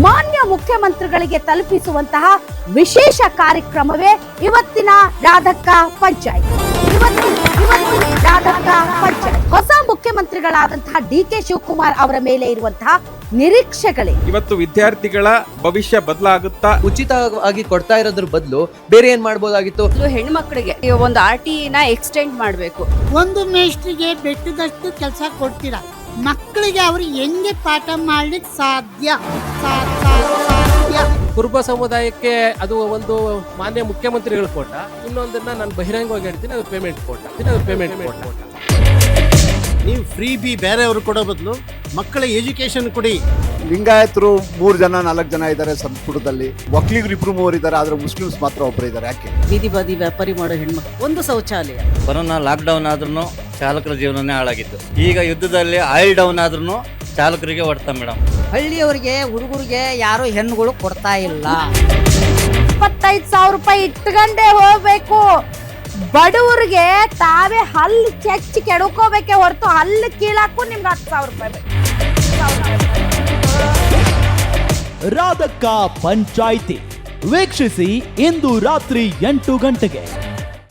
ಮಾನ್ಯ ಮುಖ್ಯಮಂತ್ರಿಗಳಿಗೆ ತಲುಪಿಸುವಂತಹ ವಿಶೇಷ ಕಾರ್ಯಕ್ರಮವೇ ಇವತ್ತಿನ ರಾಧಕ್ಕ ಪಂಚಾಯತ್. ಹೊಸ ಮುಖ್ಯಮಂತ್ರಿಗಳಾದಂತಹ ಡಿ.ಕೆ. ಶಿವಕುಮಾರ್ ಅವರ ಮೇಲೆ ಇರುವಂತಹ ನಿರೀಕ್ಷೆಗಳೇ. ಇವತ್ತು ವಿದ್ಯಾರ್ಥಿಗಳ ಭವಿಷ್ಯ ಬದಲಾಗುತ್ತಾ ಉಚಿತವಾಗಿ ಕೊಡ್ತಾ ಇರೋದ್ರ ಬದಲು ಬೇರೆ ಏನ್ ಮಾಡ್ಬೋದಾಗಿತ್ತು? ಹೆಣ್ಮಕ್ಳಿಗೆ ಒಂದು RTE ಎಕ್ಸ್ಟೆಂಡ್ ಮಾಡಬೇಕು. ಒಂದು ಮೇಷ್ಟ್ರಿಗೆ ಬೆಟ್ಟದಷ್ಟು ಕೆಲಸ ಕೊಡ್ತೀರಾ, ಮಕ್ಕಳಿಗೆ ಅವ್ರು ಹೆಂಗೆ ಪಾಠ ಮಾಡ್ಲಿಕ್ಕೆ ಸಾಧ್ಯ? ಕುರುಬ ಸಮುದಾಯಕ್ಕೆ ಅದು ಒಂದು ಮಾನ್ಯ ಮುಖ್ಯಮಂತ್ರಿಗಳು ಕೊಟ್ಟ, ಇನ್ನೊಂದನ್ನ ನಾನು ಬಹಿರಂಗವಾಗಿ ಹೇಳ್ತೀನಿ, ಅದು ಪೇಮೆಂಟ್ ಕೊಟ್ಟ. ನೀವು ಫ್ರೀ ಬಿ ಬೇರೆಯವರು ಕೊಡೋ ಬದಲು ಮಕ್ಕಳ ಎಜುಕೇಶನ್ ಕೊಡಿ. ಲಿಂಗಾಯತರು 3 ಜನ 4 ಜನ ಇದ್ದಾರೆ ಸಂಸ್ಕೃತದಲ್ಲಿ, ಒಕ್ಕಲಿಗರು 2-3 ಇದ್ದಾರೆ, ಆದ್ರೆ ಮುಸ್ಲಿಮ್ಸ್ ಮಾತ್ರ ಒಬ್ಬರು ಇದ್ದಾರೆ. ಯಾಕೆ? ಬೀದಿ ಬದಿ ವ್ಯಾಪಾರಿ ಮಾಡೋ ಹೆಣ್ಮಕ್ಳು ಒಂದು ಶೌಚಾಲಯ. ಕೊರೋನಾ ಲಾಕ್ಡೌನ್ ಆದ್ರೂ ಚಾಲಕರ ಜೀವನನೇ ಹಾಳಾಗಿತ್ತು. ಈಗ ಯುದ್ಧದಲ್ಲಿ ಆಯಿಲ್ ಡೌನ್ ಆದ್ರೂ ಚಾಲಕರಿಗೆ ಹೊಡ್ತಾ ಮೇಡಮ್. ಹಳ್ಳಿಯವರಿಗೆ ಹುಡುಗರಿಗೆ ಯಾರು ಹೆಣ್ಣುಗಳು ಕೊಡ್ತಾ ಇಲ್ಲ. 25,000 ರೂಪಾಯಿ ಇಟ್ಕೊಂಡೇ ಹೋಗ್ಬೇಕು. ಬಡವರಿಗೆ ತಾವೇ ಹಲ್ಲು ಚೆಚ್ಚಿ ಕೆಡ್ಕೋಬೇಕೆ ಹೊರತು ಹಲ್ಲು ಕೀಳಾಕು ನಿಮ್ಗೆ 10,000 ರೂಪಾಯಿ ಬೇಕು. ರಾಧಕ್ಕ ಪಂಚಾಯಿತಿ ವೀಕ್ಷಿಸಿ ಇಂದು ರಾತ್ರಿ 8 ಗಂಟೆಗೆ.